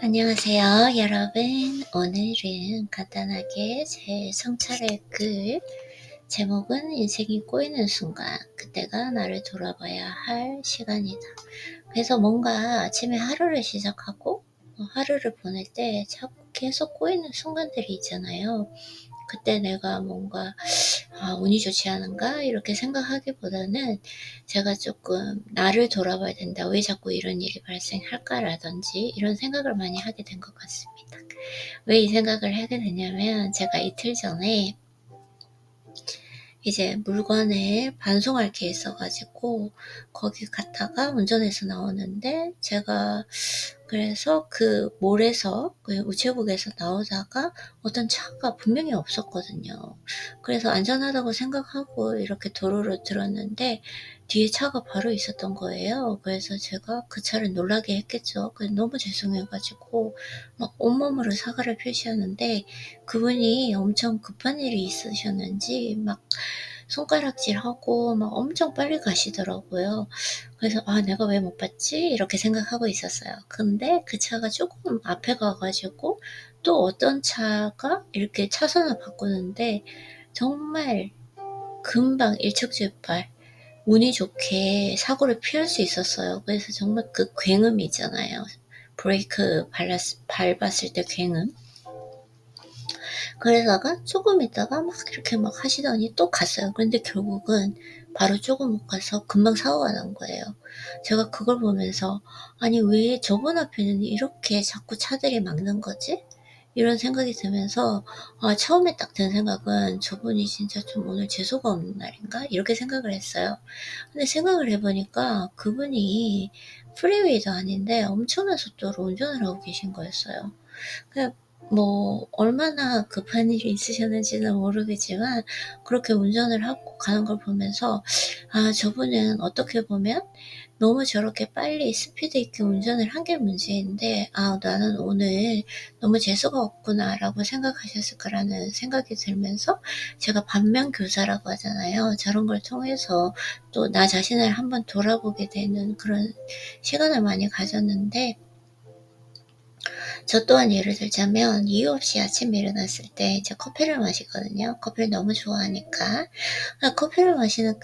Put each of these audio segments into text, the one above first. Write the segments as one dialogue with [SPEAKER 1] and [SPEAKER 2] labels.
[SPEAKER 1] 안녕하세요, 여러분. 오늘은 간단하게 제 성찰의 글, 제목은 인생이 꼬이는 순간, 그때가 나를 돌아봐야 할 시간이다. 그래서 뭔가 아침에 하루를 시작하고 하루를 보낼 때 자꾸 계속 꼬이는 순간들이 있잖아요. 그때 내가 뭔가 운이 좋지 않은가 이렇게 생각하기보다는 제가 조금 나를 돌아봐야 된다. 왜 자꾸 이런 일이 발생할까라든지 이런 생각을 많이 하게 된 것 같습니다. 왜 이 생각을 하게 되냐면 제가 이틀 전에 이제 물건을 반송할 게 있어가지고 거기 갔다가 운전해서 나오는데 제가 그래서 그 몰에서 그 우체국에서 나오다가 어떤 차가 분명히 없었거든요. 그래서 안전하다고 생각하고 이렇게 도로로 들었는데 뒤에 차가 바로 있었던 거예요. 그래서 제가 그 차를 놀라게 했겠죠. 그래서 너무 죄송해가지고 막 온몸으로 사과를 표시하는데 그분이 엄청 급한 일이 있으셨는지 막 손가락질하고 막 엄청 빨리 가시더라고요. 그래서 '아 내가 왜 못 봤지?' 이렇게 생각하고 있었어요. 근데 그 차가 조금 앞에 가 가지고 또 어떤 차가 이렇게 차선을 바꾸는데 정말 금방 일촉즉발 운이 좋게 사고를 피할 수 있었어요. 그래서 정말 그 굉음 있잖아요. 브레이크 밟았을 때 굉음. 그러다가 조금 있다가 막 이렇게 막 하시더니 또 갔어요. 그런데 결국은 바로 조금 못 가서 금방 사고가 난 거예요. 제가 그걸 보면서 '아니 왜 저분 앞에는 이렇게 자꾸 차들이 막는 거지?' 이런 생각이 들면서 처음에 딱 든 생각은 '저분이 진짜 좀 오늘 재수가 없는 날인가?' 이렇게 생각을 했어요. 근데 생각을 해 보니까 그분이 프리웨이도 아닌데 엄청난 속도로 운전을 하고 계신 거였어요. 그냥 뭐 얼마나 급한 일이 있으셨는지는 모르겠지만 그렇게 운전을 하고 가는 걸 보면서 '아 저분은 어떻게 보면 너무 저렇게 빨리 스피드 있게 운전을 한 게 문제인데 아 나는 오늘 너무 재수가 없구나.'라고 생각하셨을 거라는 생각이 들면서 제가 반면교사라고 하잖아요. 저런 걸 통해서 또 나 자신을 한번 돌아보게 되는 그런 시간을 많이 가졌는데 저 또한 예를 들자면 이유 없이 아침에 일어났을 때 이제 커피를 마시거든요. 커피를 너무 좋아하니까. 커피를 마시는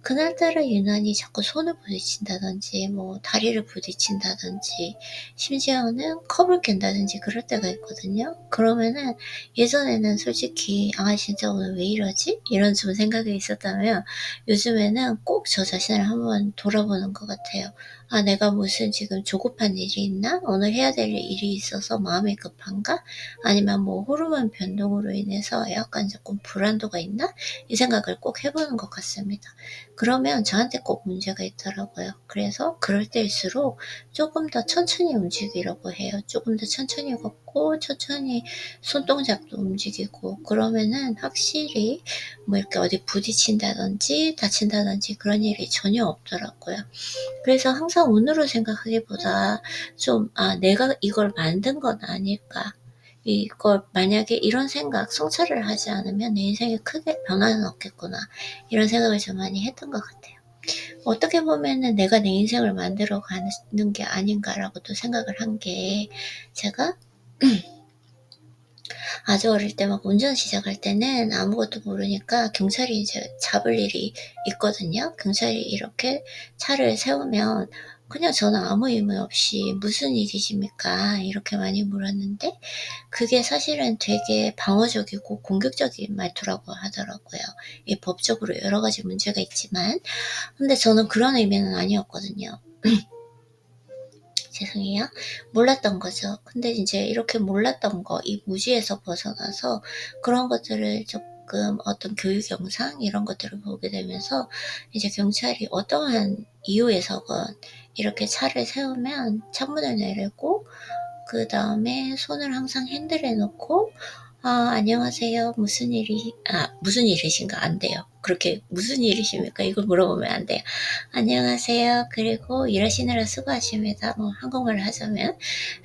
[SPEAKER 1] 그날따라 유난히 자꾸 손을 부딪힌다든지 뭐 다리를 부딪힌다든지 심지어는 컵을 깬다든지 그럴 때가 있거든요. 그러면은 예전에는 솔직히 '아 진짜 오늘 왜 이러지?' 이런 좀 생각이 있었다면 요즘에는 꼭 저 자신을 한번 돌아보는 것 같아요. '아 내가 무슨 지금 조급한 일이 있나? 오늘 해야 될 일이 있어서 마음이 급한가? 아니면 뭐 호르몬 변동으로 인해서 약간 조금 불안도가 있나?' 이 생각을 꼭 해 보는 것 같습니다. 그러면 저한테 꼭 문제가 있더라고요. 그래서 그럴 때일수록 조금 더 천천히 움직이려고 해요. 조금 더 천천히 걷고 천천히 손동작도 움직이고 그러면은 확실히 뭐 이렇게 어디 부딪힌다든지 다친다든지 그런 일이 전혀 없더라고요. 그래서 항상 운으로 생각하기보다 좀 '아 내가 이걸 만든 건 아닐까.' 이걸 만약에 이런 생각 성찰을 하지 않으면 '내 인생에 크게 변화는 없겠구나.' 이런 생각을 좀 많이 했던 것 같아요. 어떻게 보면은 '내가 내 인생을 만들어 가는 게 아닌가.'라고도 생각을 한 게 제가 아주 어릴 때 막 운전 시작할 때는 아무것도 모르니까 경찰이 이제 잡을 일이 있거든요. 경찰이 이렇게 차를 세우면 그냥 저는 아무 의미 없이 "무슨 일이십니까?" 이렇게 많이 물었는데 그게 사실은 되게 방어적이고 공격적인 말투라고 하더라고요. 이 법적으로 여러 가지 문제가 있지만. 근데 저는 그런 의미는 아니었거든요. 죄송해요. 몰랐던 거죠. 근데 인제 이렇게 몰랐던 거, 이 무지에서 벗어나서 그런 것들을 쪼끔 어떤 교육 영상 이런 것들을 보게 되면서 이제 경찰이 어떠한 이유에서건 이렇게 차를 세우면 창문을 내리고 그다음에 손을 항상 핸들에 놓고 안녕하세요. 무슨 일이신가?" 안 돼요. 그렇게 "무슨 일이십니까?" 이걸 물어보면 안 돼요. "안녕하세요. 그리고 일하시느라 수고하십니다." 뭐 한국말로 하자면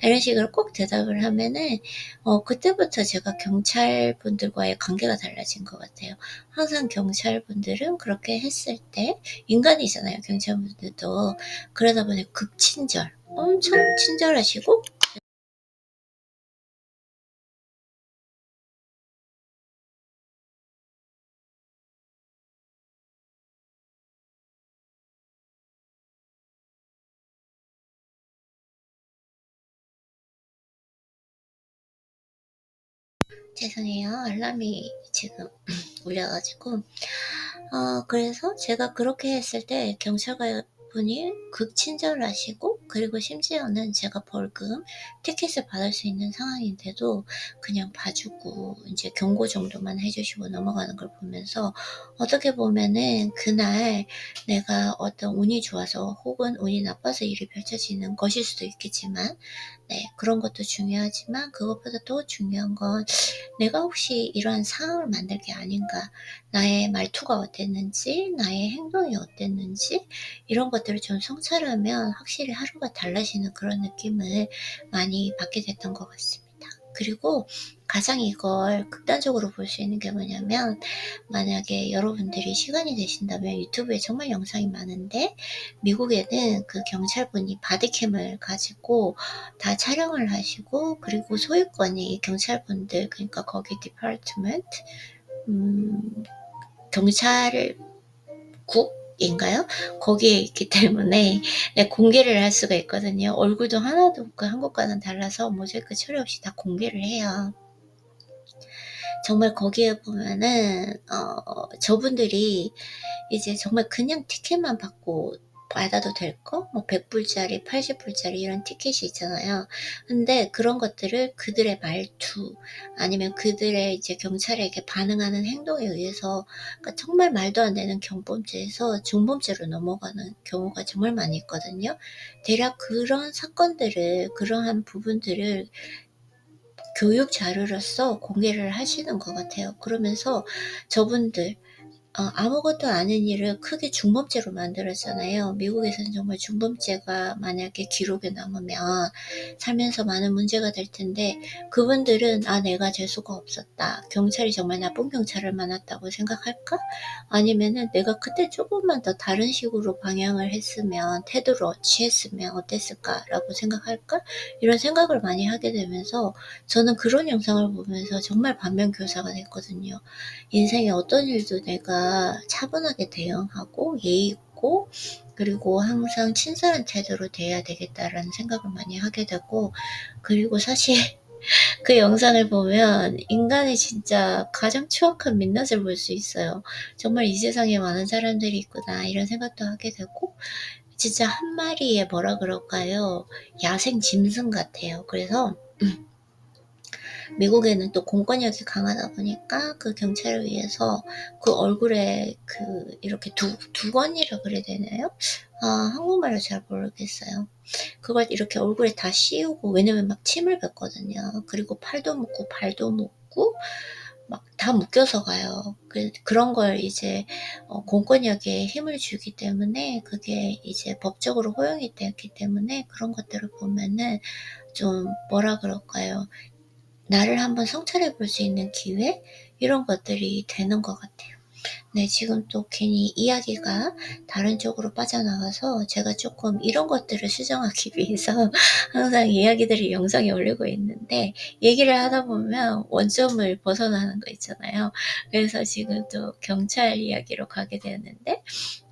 [SPEAKER 1] 이런 식으로 꼭 대답을 하면은 그때부터 제가 경찰분들과의 관계가 달라진 것 같아요. 항상 경찰분들은 그렇게 했을 때 인간이잖아요, 경찰분들도. 그러다 보니 극친절 엄청 친절하시고 죄송해요. 알람이 지금 울려가지고 그래서 제가 그렇게 했을 때 경찰관분이 극친절하시고, 그리고 심지어는 제가 벌금 티켓을 받을 수 있는 상황인데도 그냥 봐주고 이제 경고 정도만 해주시고 넘어가는 걸 보면서, 어떻게 보면은 그날 내가 어떤 운이 좋아서 혹은 운이 나빠서 일이 펼쳐지는 것일 수도 있겠지만, 네, 그런 것도 중요하지만 그것보다 더 중요한 건 내가 혹시 이러한 상황을 만들 게 아닌가, 나의 말투가 어땠는지, 나의 행동이 어땠는지, 이런 것들을 좀 성찰하면 확실히 하루가 달라지는 그런 느낌을 많이 받게 됐던 것 같습니다. 그리고 가장 이걸 극단적으로 볼 수 있는 게 뭐냐면, 만약에 여러분들이 시간이 되신다면 유튜브에 정말 영상이 많은데, 미국에는 그 경찰분이 바디캠을 가지고 다 촬영을 하시고, 그리고 소유권이 경찰분들, 그러니까 거기 디파트먼트, 경찰국인가요? 거기에 있기 때문에 네, 공개를 할 수가 있거든요. 얼굴도 하나도 없고 한국과는 달라서 모자이크 처리 없이 다 공개를 해요. 정말 거기에 보면은 저분들이 이제 정말 그냥 티켓만 받아도 될 거? 뭐 100불짜리, 80불짜리 이런 티켓이 있잖아요. 근데 그런 것들을 그들의 말투, 아니면 그들의 이제 경찰에게 반응하는 행동에 의해서, 그러니까 정말 말도 안 되는 경범죄에서 중범죄로 넘어가는 경우가 정말 많이 있거든요. 대략 그런 사건들을, 그러한 부분들을 교육 자료로서 공개를 하시는 것 같아요. 그러면서 저분들 아무것도 아닌 일을 크게 중범죄로 만들었잖아요. 미국에서는 정말 중범죄가 만약에 기록에 남으면 살면서 많은 문제가 될 텐데, 그분들은 내가 재수가 없었다, 경찰이 정말 나쁜 경찰을 만났다고 생각할까? 아니면은 내가 그때 조금만 더 다른 식으로 방향을 했으면, 태도를 취했으면 어땠을까라고 생각할까? 이런 생각을 많이 하게 되면서 저는 그런 영상을 보면서 정말 반면교사가 됐거든요. 인생에 어떤 일도 내가 차분하게 대응하고 예의 있고, 그리고 항상 친절한 태도로 대해야 되겠다라는 생각을 많이 하게 되고, 그리고 사실 그 영상을 보면 인간의 진짜 가장 추악한 민낯을 볼 수 있어요. 정말 이 세상에 많은 사람들이 있구나 이런 생각도 하게 되고, 진짜 한 마리의 뭐라 그럴까요? 야생 짐승 같아요. 그래서 미국에는 또 공권력이 강하다 보니까 그 경찰을 위해서 그 얼굴에 그 이렇게 두건이라 그래야 되나요? 한국말을 잘 모르겠어요. 그걸 이렇게 얼굴에 다 씌우고, 왜냐면 막 침을 뱉거든요. 그리고 팔도 묶고 발도 묶고 막 다 묶여서 가요. 그런 걸 이제 공권력에 힘을 주기 때문에, 그게 이제 법적으로 허용이 되었기 때문에, 그런 것들을 보면은 좀 뭐라 그럴까요? 나를 한번 성찰해 볼 수 있는 기회? 이런 것들이 되는 것 같아요. 네, 지금 또 괜히 이야기가 다른 쪽으로 빠져나가서 제가 조금 이런 것들을 수정하기 위해서 항상 이야기들을 영상에 올리고 있는데, 얘기를 하다 보면 원점을 벗어나는 거 있잖아요. 그래서 지금 또 경찰 이야기로 가게 되었는데,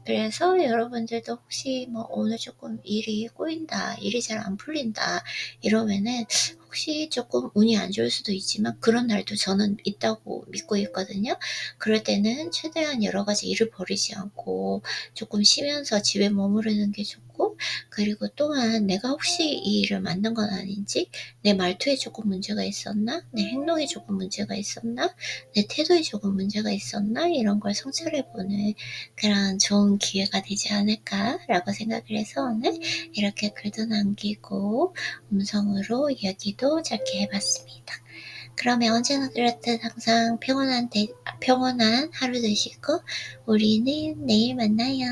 [SPEAKER 1] 그래서 여러분들도 혹시 뭐 오늘 조금 일이 꼬인다, 일이 잘 안 풀린다 이러면은, 혹시 조금 운이 안 좋을 수도 있지만 그런 날도 저는 있다고 믿고 있거든요. 그럴 때는 최대한 여러 가지 일을 버리지 않고 조금 쉬면서 집에 머무르는 게 좋고, 그리고 또한 내가 혹시 이 일을 만든 건 아닌지, 내 말투에 조금 문제가 있었나, 내 행동에 조금 문제가 있었나, 내 태도에 조금 문제가 있었나, 이런 걸 성찰해보는 그런 좋은 기회가 되지 않을까라고 생각을 해서 오늘 이렇게 글도 남기고 음성으로 이야기도 짧게 해봤습니다. 그러면 언제나 그렇듯 항상 평온한 하루 되시고 우리는 내일 만나요.